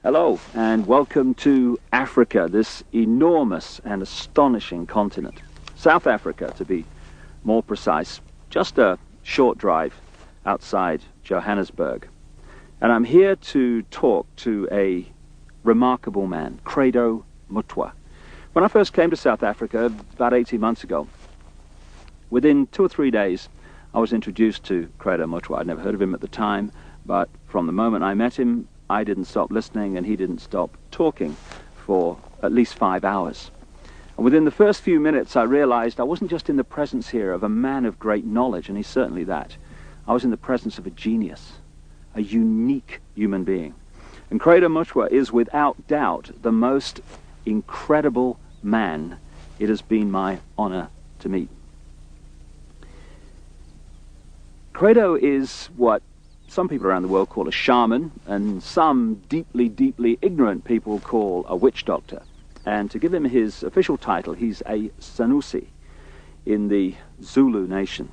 Hello, and welcome to Africa, this enormous and astonishing continent. South Africa, to be more precise, just a short drive outside Johannesburg. And I'm here to talk to a remarkable man, Credo Mutwa. When I first came to South Africa about 18 months ago, within 2 or 3 days, I was introduced to Credo Mutwa. I'd never heard of him at the time, but from the moment I met him, I didn't stop listening and he didn't stop talking for at least 5 hours. And within the first few minutes I realized I wasn't just in the presence here of a man of great knowledge, and he's certainly that. I was in the presence of a genius, a unique human being. And Credo Mutwa is without doubt the most incredible man it has been my honor to meet. Credo is what some people around the world call a shaman, and some deeply, deeply ignorant people call a witch doctor. And to give him his official title, he's a Sanusi in the Zulu nation.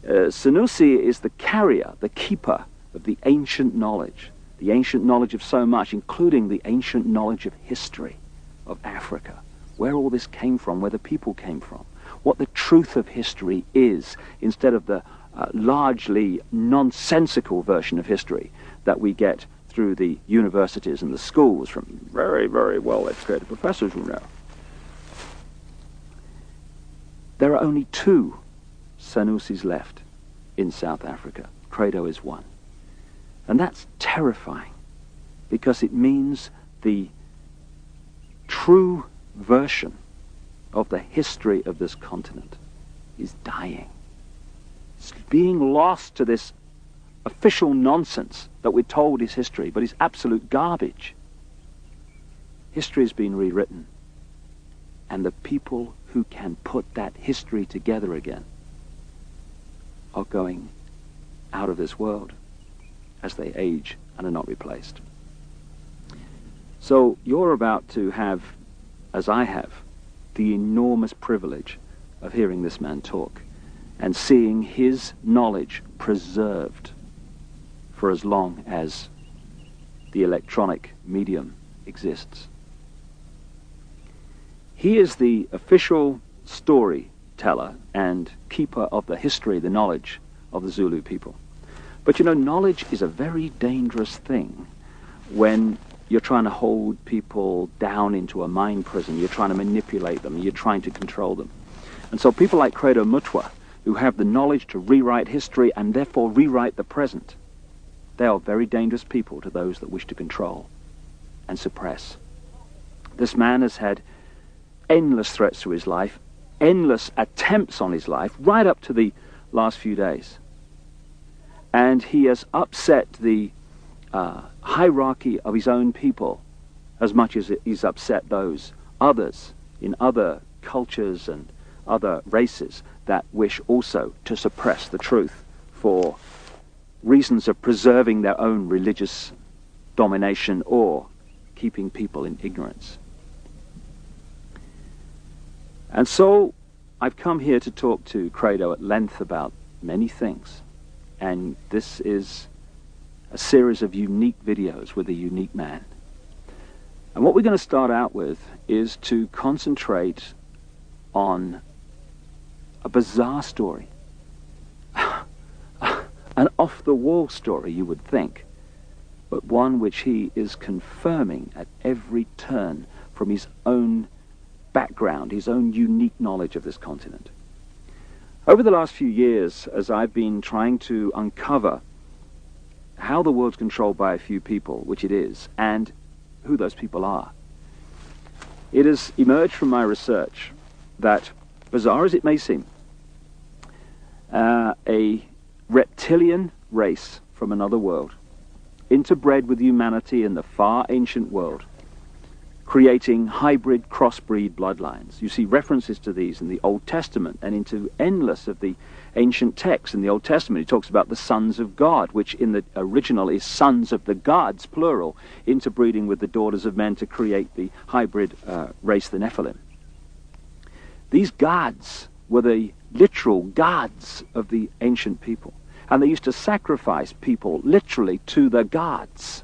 Sanusi is the carrier, the keeper of the ancient knowledge of so much, including the ancient knowledge of history of Africa, where all this came from, where the people came from, what the truth of history is, instead of the largely nonsensical version of history that we get through the universities and the schools from very, very well-educated professors, you know. There are only 2 Sanusis left in South Africa. Credo is one. And that's terrifying, because it means the true version of the history of this continent is dying. It's being lost to this official nonsense that we're told is history, but is absolute garbage. History has been rewritten, and the people who can put that history together again are going out of this world as they age and are not replaced. So you're about to have, as I have, the enormous privilege of hearing this man talk and seeing his knowledge preserved for as long as the electronic medium exists. He is the official storyteller and keeper of the history, the knowledge of the Zulu people. But you know, knowledge is a very dangerous thing when you're trying to hold people down into a mind prison, you're trying to manipulate them, you're trying to control them. And so people like Credo Mutwa, who have the knowledge to rewrite history and therefore rewrite the present, they are very dangerous people to those that wish to control and suppress. This man has had endless threats to his life, endless attempts on his life, right up to the last few days. And he has upset the hierarchy of his own people as much as he's upset those others in other cultures and other races that wish also to suppress the truth for reasons of preserving their own religious domination or keeping people in ignorance. And so I've come here to talk to Credo at length about many things, and this is a series of unique videos with a unique man. And what we're going to start out with is to concentrate on a bizarre story, an off-the-wall story, you would think, but one which he is confirming at every turn from his own background, his own unique knowledge of this continent. Over the last few years, as I've been trying to uncover how the world's controlled by a few people, which it is, and who those people are, it has emerged from my research that, bizarre as it may seem, a reptilian race from another world, interbred with humanity in the far ancient world, creating hybrid crossbreed bloodlines. You see references to these in the Old Testament and into endless of the ancient texts. In the Old Testament, he talks about the sons of God, which in the original is sons of the gods, plural, interbreeding with the daughters of men to create the hybrid race, the Nephilim. These gods were the literal gods of the ancient people, and they used to sacrifice people literally to the gods.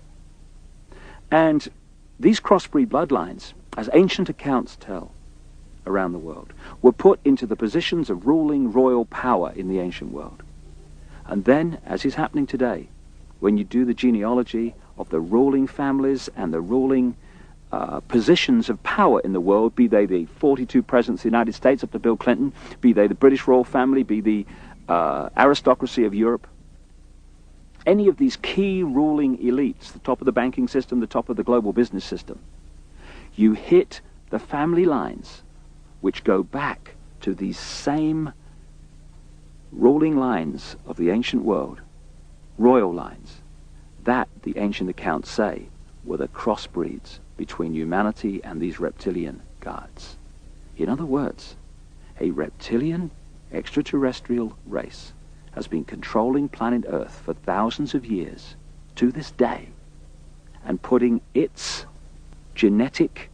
And these crossbreed bloodlines, as ancient accounts tell around the world, were put into the positions of ruling royal power in the ancient world. And then, as is happening today, when you do the genealogy of the ruling families and the ruling positions of power in the world, be they the 42 presidents of the United States up to Bill Clinton, be they the British royal family, be the aristocracy of Europe, any of these key ruling elites, the top of the banking system, the top of the global business system, you hit the family lines which go back to these same ruling lines of the ancient world, royal lines, that the ancient accounts say were the crossbreeds between humanity and these reptilian gods. In other words, a reptilian extraterrestrial race has been controlling planet Earth for thousands of years to this day and putting its genetic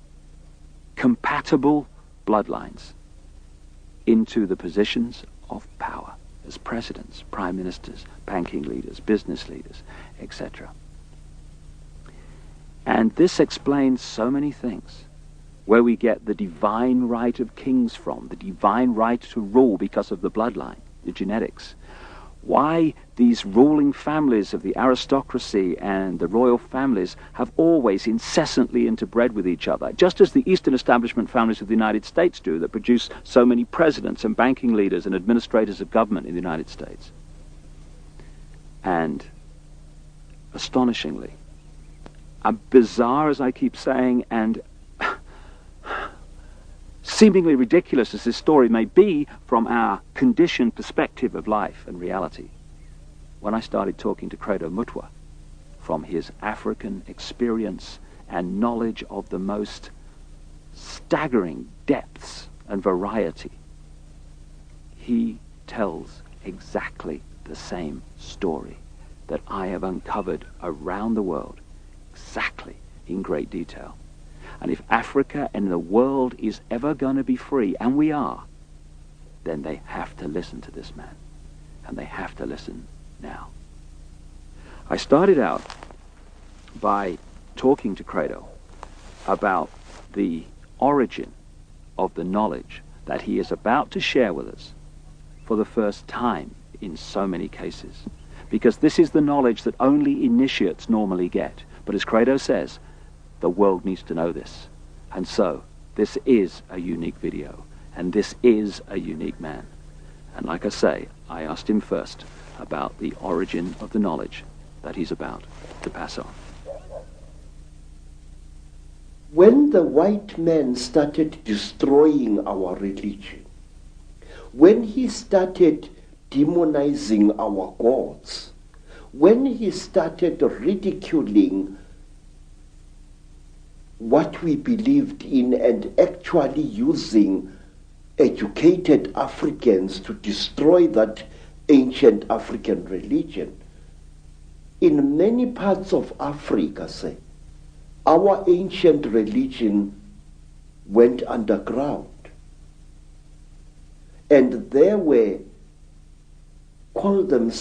compatible bloodlines into the positions of power as presidents, prime ministers, banking leaders, business leaders, etc. And this explains so many things, where we get the divine right of kings from, the divine right to rule because of the bloodline, the genetics. Why these ruling families of the aristocracy and the royal families have always incessantly interbred with each other, just as the Eastern establishment families of the United States do, that produce so many presidents and banking leaders and administrators of government in the United States. And astonishingly, bizarre as I keep saying, and seemingly ridiculous as this story may be from our conditioned perspective of life and reality, when I started talking to Credo Mutwa from his African experience and knowledge of the most staggering depths and variety, he tells exactly the same story that I have uncovered around the world, exactly in great detail. And if Africa and the world is ever going to be free, and we are, then they have to listen to this man. And they have to listen now. I started out by talking to Credo about the origin of the knowledge that he is about to share with us for the first time in so many cases. Because this is the knowledge that only initiates normally get. But as Credo says, the world needs to know this. And so, this is a unique video. And this is a unique man. And like I say, I asked him first about the origin of the knowledge that he's about to pass on. When the white man started destroying our religion, when he started demonizing our gods, when he started ridiculing what we believed in and actually using educated Africans to destroy that ancient African religion, in many parts of Africa, say, our ancient religion went underground. And there were, call them